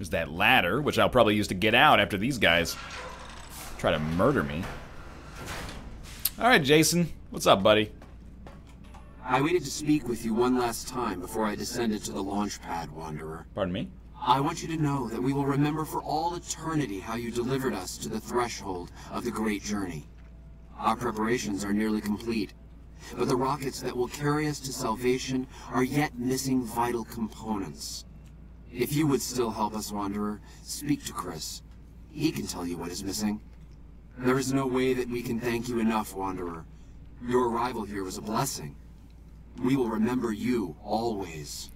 There's that ladder, which I'll probably use to get out after these guys try to murder me. Alright, Jason. What's up, buddy? I waited to speak with you one last time before I descended to the launch pad, Wanderer. Pardon me? I want you to know that we will remember for all eternity how you delivered us to the threshold of the Great Journey. Our preparations are nearly complete, but the rockets that will carry us to salvation are yet missing vital components. If you would still help us, Wanderer, speak to Chris. He can tell you what is missing. There is no way that we can thank you enough, Wanderer. Your arrival here was a blessing. We will remember you always.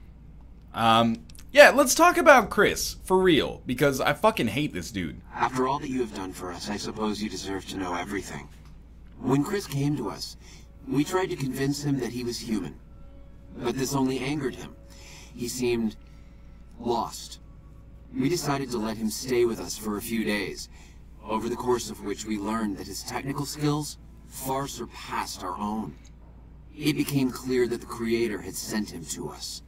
Yeah, let's talk about Chris, for real, because I fucking hate this dude. After all that you have done for us, I suppose you deserve to know everything. When Chris came to us, we tried to convince him that he was human. But this only angered him. He seemed lost. We decided to let him stay with us for a few days, over the course of which we learned that his technical skills far surpassed our own. It became clear that the Creator had sent him to us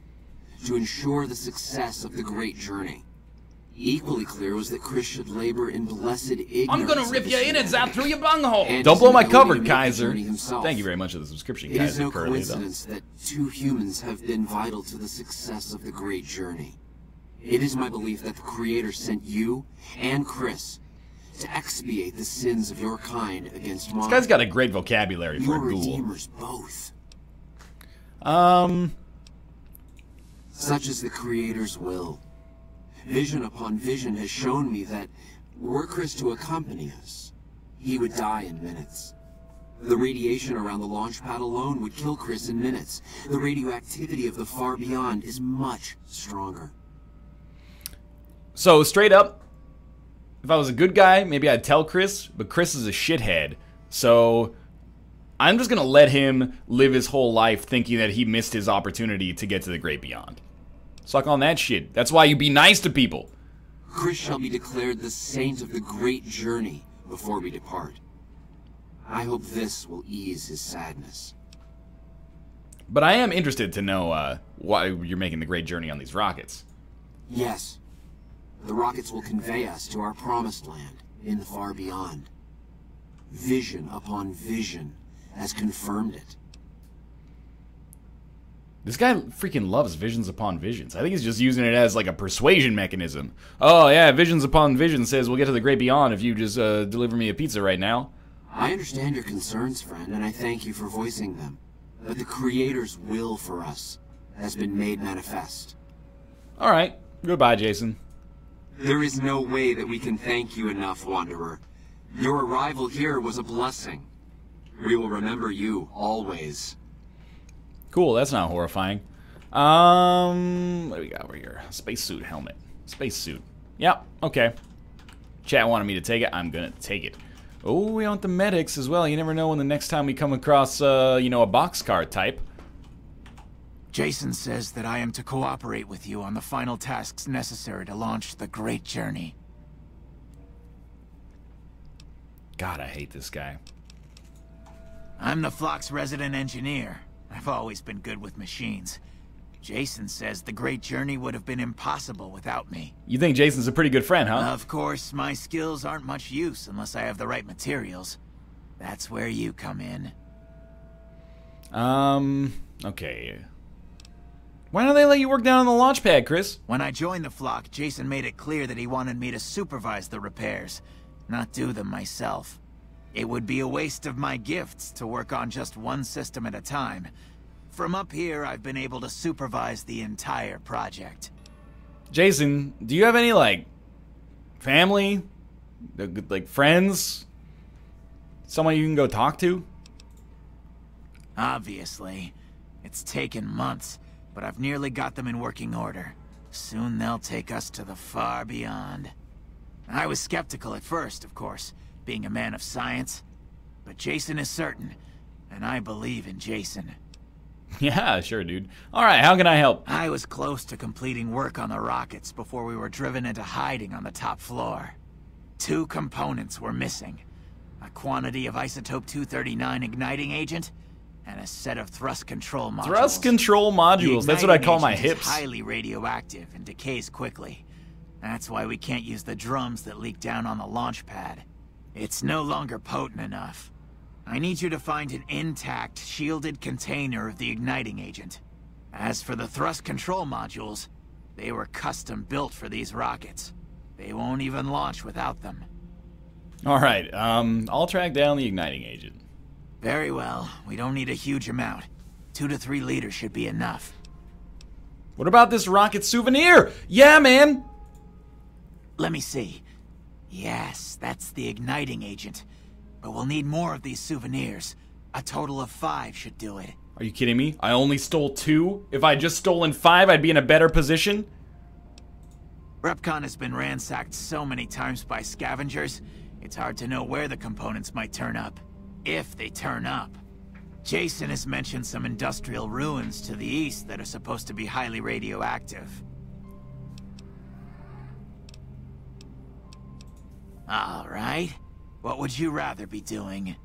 to ensure the success of the Great Journey. Equally clear was that Chris should labor in blessed ignorance. I'm gonna rip your innards out through your bunghole! Don't blow my cover, Kaiser. Thank you very much for the subscription, Kaiser. It is no coincidence that two humans have been vital to the success of the Great Journey. It is my belief that the Creator sent you and Chris to expiate the sins of your kind against mine. This guy's got a great vocabulary for a ghoul. You're redeemers both. Such is the Creator's will. Vision upon vision has shown me that, were Chris to accompany us, he would die in minutes. The radiation around the launch pad alone would kill Chris in minutes. The radioactivity of the far beyond is much stronger. So, straight up, if I was a good guy, maybe I'd tell Chris, but Chris is a shithead. So, I'm just gonna let him live his whole life thinking that he missed his opportunity to get to the great beyond. Suck on that shit. That's why you be nice to people. Chris shall be declared the saint of the Great Journey before we depart. I hope this will ease his sadness. But I am interested to know why you're making the great journey on these rockets. Yes. The rockets will convey us to our promised land in the far beyond. Vision upon vision has confirmed it. This guy freaking loves visions upon visions. I think he's just using it as like a persuasion mechanism. Oh yeah, visions upon visions says we'll get to the great beyond if you just deliver me a pizza right now. I understand your concerns, friend, and I thank you for voicing them. But the Creator's will for us has been made manifest. Alright, goodbye, Jason. There is no way that we can thank you enough, Wanderer. Your arrival here was a blessing. We will remember you always. Cool, that's not horrifying. What do we got over here? Spacesuit helmet. Spacesuit. Yep, okay. Chat wanted me to take it. I'm gonna take it. Oh, we want the medics as well. You never know when the next time we come across, you know, a boxcar type. Jason says that I am to cooperate with you on the final tasks necessary to launch the Great Journey. God, I hate this guy. I'm the Phlox resident engineer. I've always been good with machines. Jason says the Great Journey would have been impossible without me. You think Jason's a pretty good friend, huh? Of course, my skills aren't much use unless I have the right materials. That's where you come in. Okay. Why don't they let you work down on the launch pad, Chris? When I joined the flock, Jason made it clear that he wanted me to supervise the repairs, not do them myself. It would be a waste of my gifts to work on just one system at a time. From up here, I've been able to supervise the entire project. Jason, do you have any, like, family? Like, friends? Someone you can go talk to? Obviously. It's taken months, but I've nearly got them in working order. Soon they'll take us to the far beyond. I was skeptical at first, of course, being a man of science. But Jason is certain, and I believe in Jason. Yeah, sure, dude. Alright, how can I help? I was close to completing work on the rockets before we were driven into hiding on the top floor. 2 components were missing. A quantity of isotope 239 igniting agent, and a set of thrust control modules. Thrust control modules, that's what I call my hips. It's highly radioactive and decays quickly. That's why we can't use the drums that leak down on the launch pad. It's no longer potent enough. I need you to find an intact, shielded container of the igniting agent. As for the thrust control modules, they were custom built for these rockets. They won't even launch without them. Alright, I'll track down the igniting agent. Very well. We don't need a huge amount. 2 to 3 liters should be enough. What about this rocket souvenir? Yeah, man! Let me see. Yes, that's the igniting agent. But we'll need more of these souvenirs. A total of 5 should do it. Are you kidding me? I only stole 2? If I'd just stolen 5, I'd be in a better position? REPCONN has been ransacked so many times by scavengers, it's hard to know where the components might turn up. If they turn up. Jason has mentioned some industrial ruins to the east that are supposed to be highly radioactive. Alright. What would you rather be doing?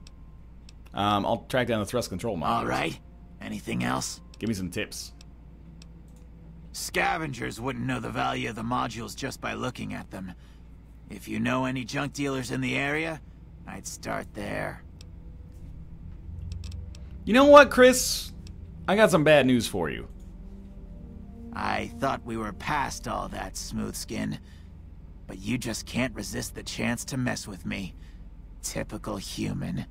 I'll track down the thrust control modules. Alright. Anything else? Give me some tips. Scavengers wouldn't know the value of the modules just by looking at them. If you know any junk dealers in the area, I'd start there. You know what, Chris? I got some bad news for you. I thought we were past all that, Smoothskin. But you just can't resist the chance to mess with me. Typical human.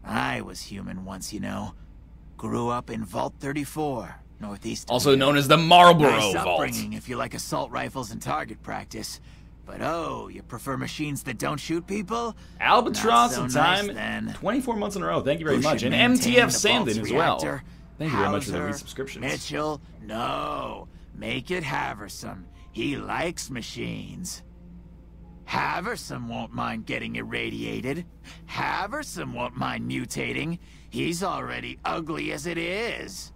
I was human once, you know. Grew up in Vault 34, northeast of Also New known York. as the Marlboro Nice Vault. upbringing if you like assault rifles and target practice. But oh, you prefer machines that don't shoot people? Albatross Not in so nice, time. then. 24 months in a row. Thank you very Who much. should And maintain MTF the Sandin Vault's as well. reactor? Thank you very much for the Hauser, resubscriptions. Mitchell? No. Make it Haversam. He likes machines. Haversam won't mind getting irradiated. Haversam won't mind mutating. He's already ugly as it is.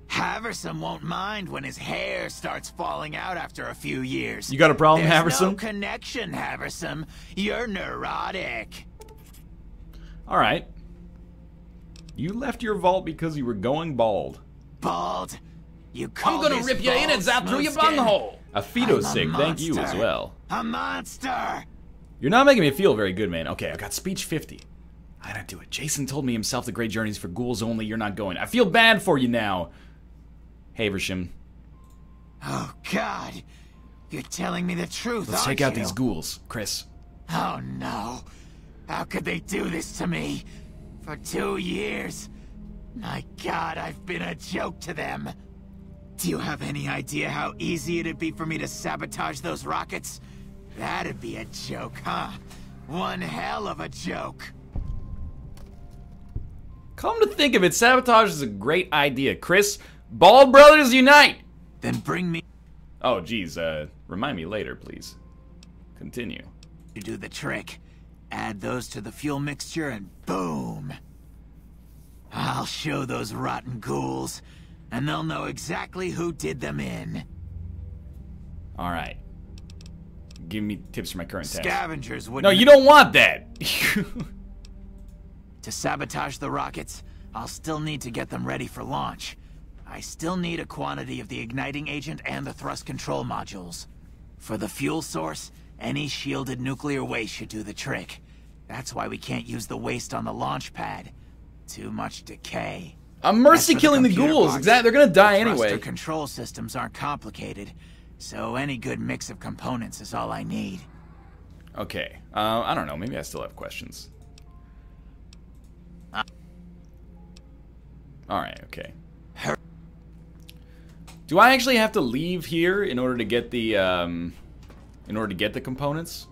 Haversam won't mind when his hair starts falling out after a few years. You got a problem, There's Haversam? no connection, Haversam. You're neurotic. Alright. You left your vault because you were going bald. Bald. You call I'm gonna this rip you in bald, and zap through your Smoothskin? bunghole. A Fido I'm a sick, thank you as monster. well. A monster. You're not making me feel very good, man. Okay, I got speech 50. I gotta do it. Jason told me himself the great journey's for ghouls only. You're not going. I feel bad for you now. Haversham. Oh, God. You're telling me the truth, Let's aren't check out you? these ghouls, Chris. Oh, no. How could they do this to me? For 2 years. My God, I've been a joke to them. Do you have any idea how easy it'd be for me to sabotage those rockets? That'd be a joke, huh? One hell of a joke. Come to think of it, sabotage is a great idea. Chris, Bald Brothers unite! Then bring me Oh, geez, remind me later, please. Continue. to do the trick. Add those to the fuel mixture and boom. I'll show those rotten ghouls, and they'll know exactly who did them in. Alright. Give me tips for my current task. Scavengers wouldn't... No, you don't want that! To sabotage the rockets, I'll still need to get them ready for launch. I still need a quantity of the igniting agent and the thrust control modules. For the fuel source, any shielded nuclear waste should do the trick. That's why we can't use the waste on the launch pad. Too much decay. I'm mercy As for killing the computer ghouls. box, Exactly, they're gonna die the thruster anyway. control systems aren't complicated, so any good mix of components is all I need. Okay, I don't know, maybe I still have questions. Alright, okay. Do I actually have to leave here in order to get the, components?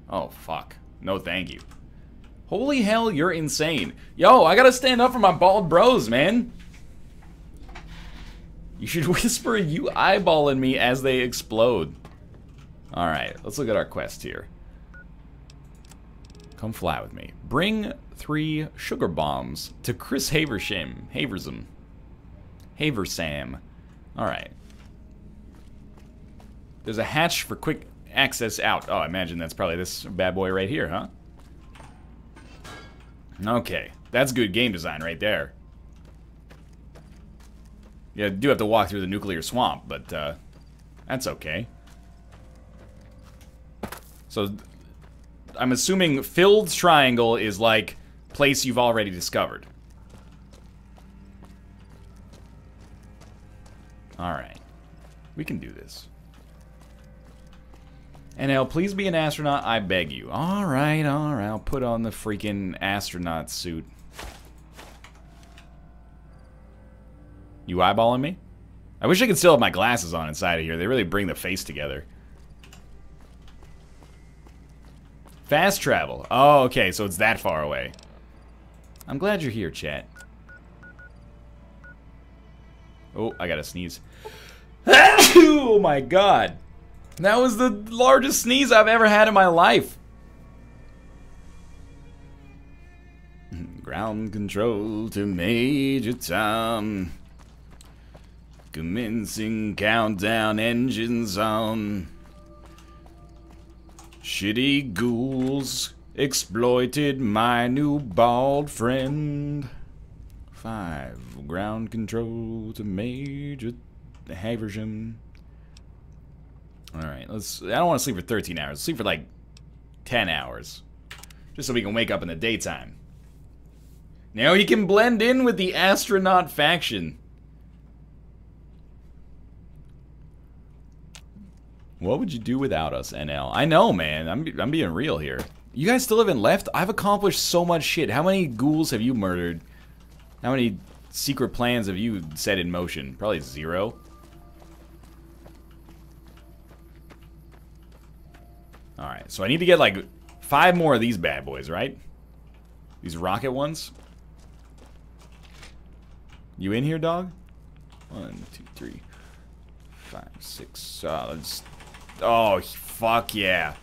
Oh, fuck. No, thank you. Holy hell, you're insane. Yo, I gotta stand up for my bald bros, man. You should whisper you eyeballing me as they explode. Alright, let's look at our quest here. Come fly with me. Bring 3 sugar bombs to Chris Haversam. Haversam. Alright. There's a hatch for quick access out. Oh, I imagine that's probably this bad boy right here, huh? Okay. That's good game design right there. Yeah, I do have to walk through the nuclear swamp, but, That's okay. So, I'm assuming filled triangle is like place you've already discovered. Alright. We can do this. NL, please be an astronaut, I beg you. Alright, alright, I'll put on the freaking astronaut suit. You eyeballing me? I wish I could still have my glasses on inside of here. They really bring the face together. Fast travel. Oh, okay, so it's that far away. I'm glad you're here, chat. Oh, I gotta sneeze. Oh my god. That was the largest sneeze I've ever had in my life. Ground control to Major Tom. Commencing countdown, engines on. Shitty ghouls exploited my new bald friend. 5. Ground control to Major Haversham. Alright, let's... I don't want to sleep for 13 hours. Sleep for like 10 hours. Just so we can wake up in the daytime. Now he can blend in with the astronaut faction. What would you do without us, NL? I know, man. I'm being real here. You guys still haven't left? I've accomplished so much shit. How many ghouls have you murdered? How many secret plans have you set in motion? Probably 0. Alright, so I need to get like 5 more of these bad boys, right? These rocket ones. You in here, dog? 1, 2, 3, 5, 6. Let's... Oh, fuck yeah.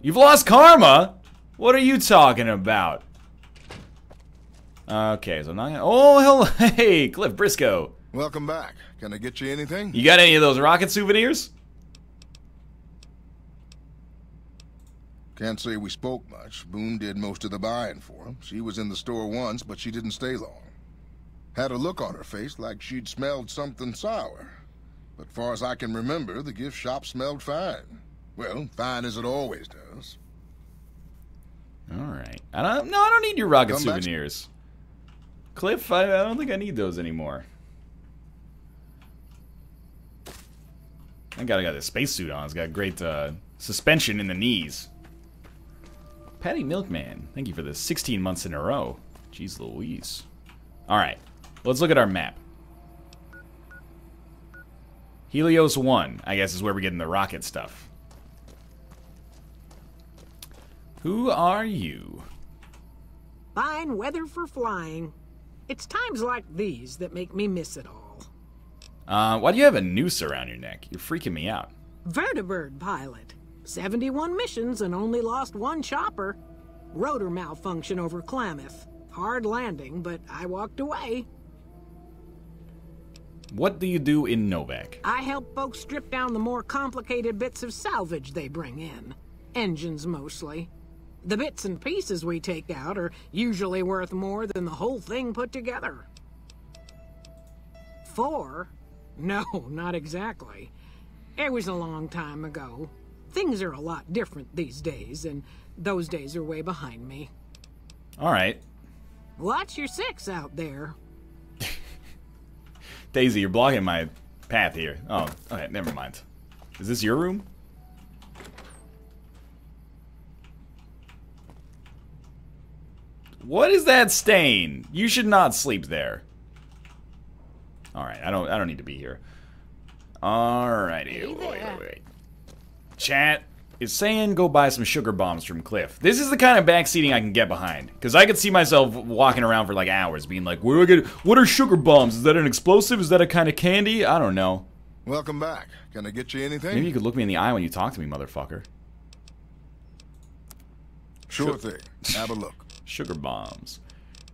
You've lost karma? What are you talking about? Okay, so I'm not gonna... Oh, hello. Hey, Cliff Briscoe. Welcome back. Can I get you anything? You got any of those rocket souvenirs? Can't say we spoke much. Boone did most of the buying for him. She was in the store once, but she didn't stay long. Had a look on her face like she'd smelled something sour. But far as I can remember, the gift shop smelled fine. Well, fine as it always does. Alright. I don't need your rocket Come back. souvenirs. Cliff, I don't think I need those anymore. I got the spacesuit on. It's got great suspension in the knees. Patty Milkman, thank you for the 16 months in a row. Jeez Louise. Alright, let's look at our map. Helios 1, I guess, is where we're getting the rocket stuff. Who are you? Fine weather for flying. It's times like these that make me miss it all. Why do you have a noose around your neck? You're freaking me out. Vertibird pilot. 71 missions and only lost 1 chopper. Rotor malfunction over Klamath. Hard landing, but I walked away. What do you do in Novak? I help folks strip down the more complicated bits of salvage they bring in. Engines mostly. The bits and pieces we take out are usually worth more than the whole thing put together. 4? No, not exactly. It was a long time ago. Things are a lot different these days, and those days are way behind me. Alright. Watch your 6 out there. Daisy, you're blocking my path here. Oh, okay, never mind. Is this your room? What is that stain? You should not sleep there. Alright, I don't need to be here. Alrighty, wait. Chat is saying go buy some sugar bombs from Cliff. This is the kind of backseating I can get behind. Because I could see myself walking around for like hours being like, where do I get, what are sugar bombs? Is that an explosive? Is that a kind of candy? I don't know. Welcome back. Can I get you anything? Maybe you could look me in the eye when you talk to me, motherfucker. Sure thing. Have a look. Sugar bombs.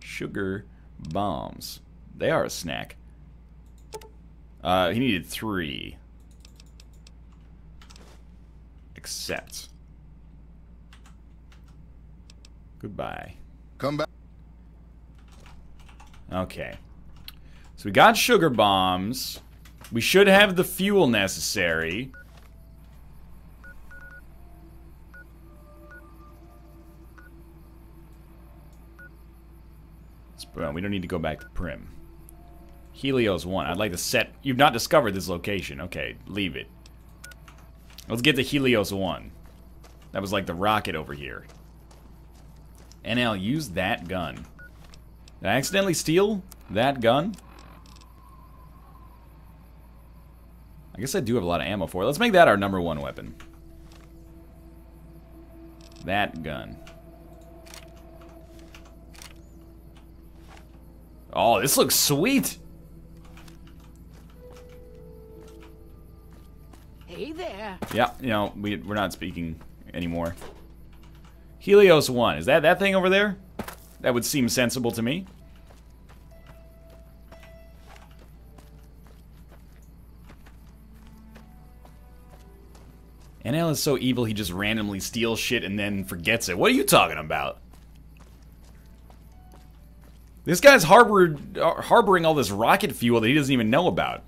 Sugar bombs. They are a snack. He needed 3. Accept. Goodbye. Come back. Okay. So we got sugar bombs. We should have the fuel necessary. Well, we don't need to go back to Prim. Helios 1. I'd like to set... You've not discovered this location. Okay, leave it. Let's get to Helios 1. That was like the rocket over here. NL, use that gun. Did I accidentally steal that gun? I guess I do have a lot of ammo for it. Let's make that our #1 weapon. That gun. Oh, this looks sweet! Hey there. Yeah, you know, we're not speaking anymore. Helios 1. Is that thing over there? That would seem sensible to me. NL is so evil he just randomly steals shit and then forgets it. What are you talking about? This guy's harboring all this rocket fuel that he doesn't even know about.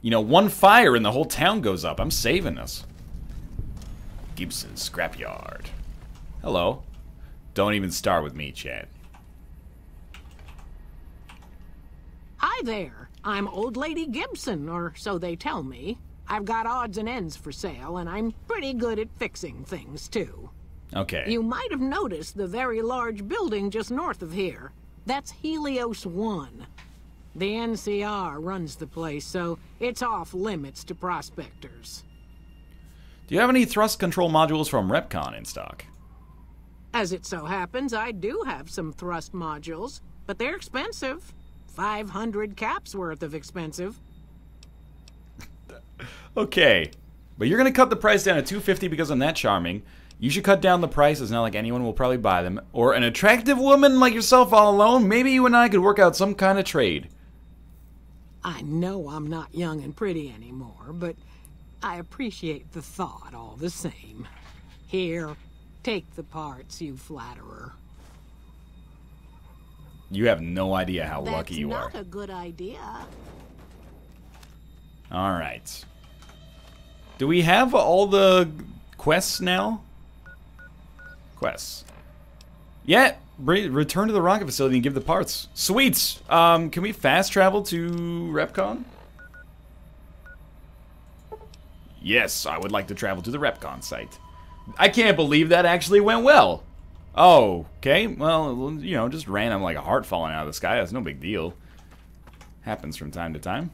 You know, one fire and the whole town goes up. I'm saving us. Gibson's Scrapyard. Hello. Don't even start with me, Chad. Hi there. I'm Old Lady Gibson, or so they tell me. I've got odds and ends for sale, and I'm pretty good at fixing things, too. Okay. You might have noticed the very large building just north of here. That's Helios 1. The NCR runs the place, so it's off limits to prospectors. Do you have any thrust control modules from Repcon in stock? As it so happens, I do have some thrust modules, but they're expensive. 500 caps worth of expensive. Okay. But you're going to cut the price down to $250 because I'm that charming. You should cut down the price. It's not like anyone will probably buy them. Or an attractive woman like yourself all alone. Maybe you and I could work out some kind of trade. I know I'm not young and pretty anymore, but I appreciate the thought all the same. Here, take the parts, you flatterer. You have no idea how lucky you are. That's not a good idea. Alright. Do we have all the quests now? Quests. Yeah, return to the rocket facility and give the parts. Sweets! Can we fast travel to Repcon? Yes, I would like to travel to the Repcon site. I can't believe that actually went well. Oh, okay. Well, you know, just random like a heart falling out of the sky. That's no big deal. Happens from time to time.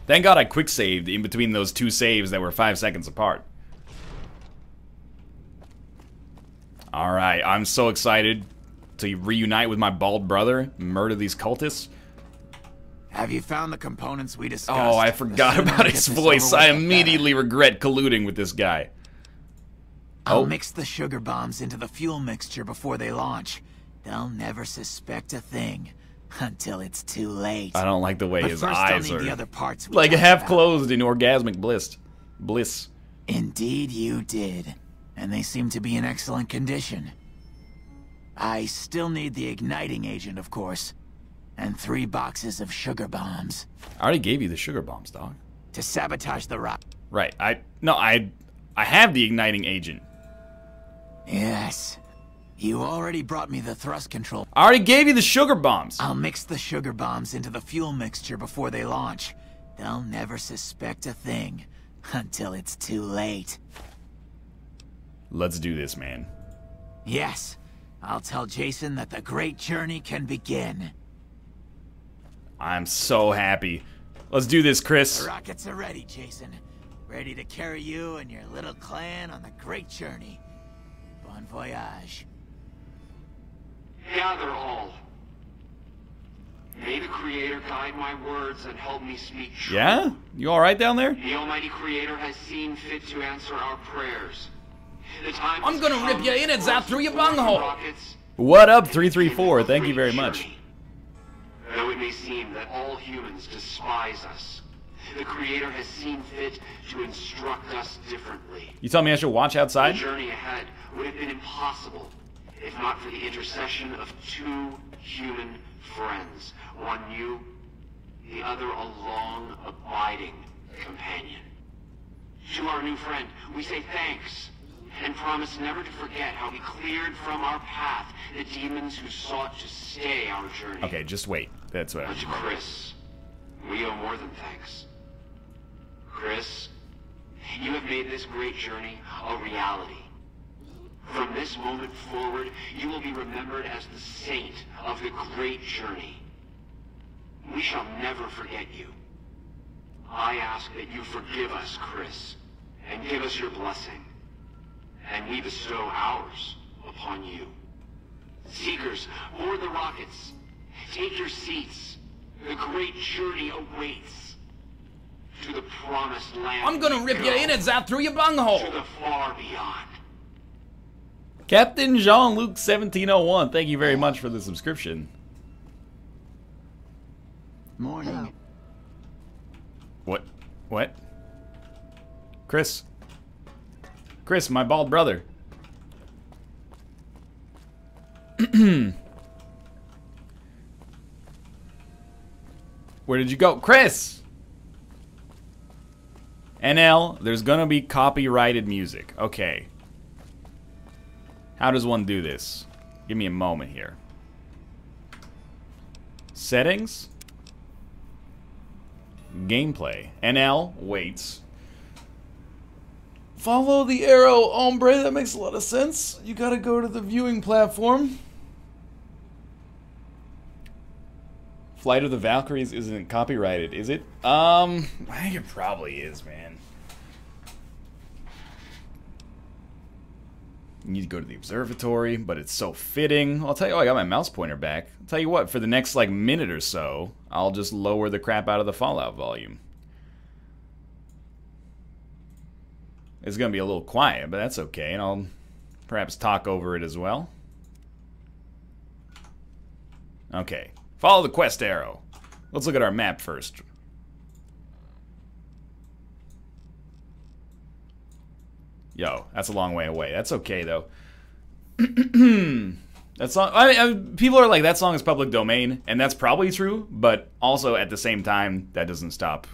Thank God I quick saved in between those two saves that were 5 seconds apart. Alright, I'm so excited to reunite with my bald brother, murder these cultists. Have you found the components we discussed? Oh, I forgot about his voice. I immediately regret colluding with this guy. I'll mix the sugar bombs into the fuel mixture before they launch. They'll never suspect a thing until it's too late. I don't like the way his eyes are the other parts like half closed in orgasmic bliss. Indeed you did. And they seem to be in excellent condition. I still need the igniting agent, of course. And 3 boxes of sugar bombs. I already gave you the sugar bombs, dog. To sabotage the rock. Right. I have the igniting agent. Yes. You already brought me the thrust control. I already gave you the sugar bombs. I'll mix the sugar bombs into the fuel mixture before they launch. They'll never suspect a thing until it's too late. Let's do this, man. Yes. I'll tell Jason that the great journey can begin. I'm so happy. Let's do this, Chris. The rockets are ready, Jason. Ready to carry you and your little clan on the great journey. Bon voyage. Gather all. May the Creator guide my words and help me speak true. Yeah? You alright down there? The Almighty Creator has seen fit to answer our prayers. The time I'm gonna rip you in and zap through your bunghole. What up, 334? Thank you very much. Though it may seem that all humans despise us, the Creator has seen fit to instruct us differently. You tell me I should watch outside? The journey ahead would have been impossible if not for the intercession of two human friends. One new, the other a long, abiding companion. To our new friend, we say thanks, and promise never to forget how he cleared from our path the demons who sought to stay our journey. Okay, just wait. That's what But to Chris, we owe more than thanks. Chris, you have made this great journey a reality. From this moment forward, you will be remembered as the saint of the great journey. We shall never forget you. I ask that you forgive us, Chris, and give us your blessing. And we bestow ours upon you. Seekers, board the rockets. Take your seats. The great journey awaits. To the promised land. I'm gonna rip you in and zap through your bunghole. To the far beyond. Captain Jean-Luc 1701, thank you very much for the subscription. Morning. What? What? Chris. Chris, my bald brother. Where did you go? Chris! NL, there's gonna be copyrighted music. Okay. How does one do this? Give me a moment here. Settings? Gameplay. NL waits. Follow the arrow, hombre. That makes a lot of sense. You gotta go to the viewing platform. Flight of the Valkyries isn't copyrighted, is it? I think it probably is, man. You need to go to the observatory, but it's so fitting. I'll tell you what, I got my mouse pointer back. I'll tell you what, for the next, like, minute or so, I'll just lower the crap out of the Fallout volume. It's gonna be a little quiet, but that's okay, and I'll perhaps talk over it as well. Okay. Follow the quest arrow. Let's look at our map first. Yo, that's a long way away. That's okay, though. That song, people are like, that song is public domain, and that's probably true, but also at the same time, that doesn't stop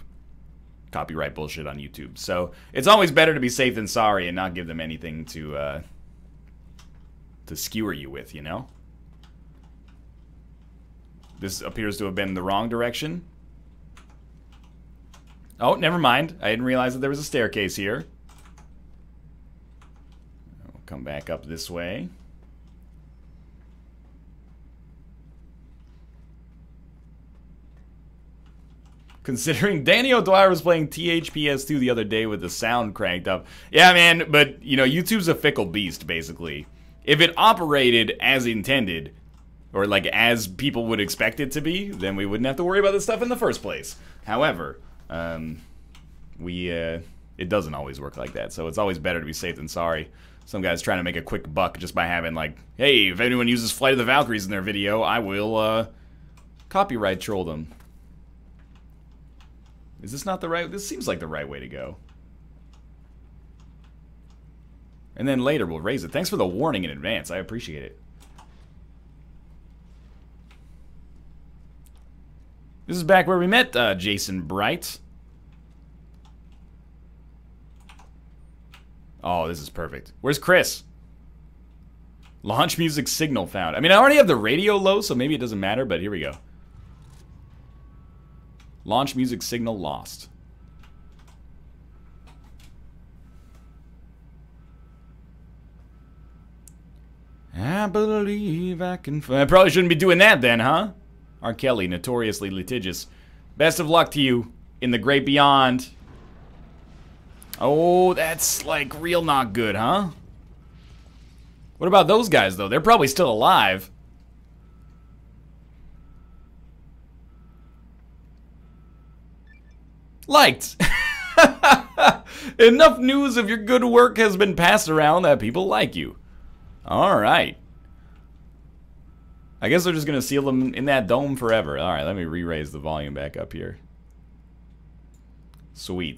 copyright bullshit on YouTube. So it's always better to be safe than sorry and not give them anything to skewer you with, you know? This appears to have been the wrong direction. Oh, never mind. I didn't realize that there was a staircase here. We'll come back up this way. Considering Danny O'Dwyer was playing THPS2 the other day with the sound cranked up. Yeah, man, but, you know, YouTube's a fickle beast, basically. If it operated as intended, or like as people would expect it to be, then we wouldn't have to worry about this stuff in the first place. However, it doesn't always work like that, so it's always better to be safe than sorry. Some guy's trying to make a quick buck just by having, like, hey, if anyone uses Flight of the Valkyries in their video, I will, copyright troll them. Is this not the right... This seems like the right way to go. And then later we'll raise it. Thanks for the warning in advance. I appreciate it. This is back where we met Jason Bright. Oh, this is perfect. Where's Chris? Launch music signal found. I mean, I already have the radio low, so maybe it doesn't matter, but here we go. Launch music signal lost. I believe I can... I probably shouldn't be doing that then, huh? R. Kelly, notoriously litigious. Best of luck to you in the great beyond. Oh, that's, like, real not good, huh? What about those guys, though? They're probably still alive. Liked. Enough news of your good work has been passed around that people like you. Alright. I guess they're just going to seal them in that dome forever. Alright, let me re-raise the volume back up here. Sweet.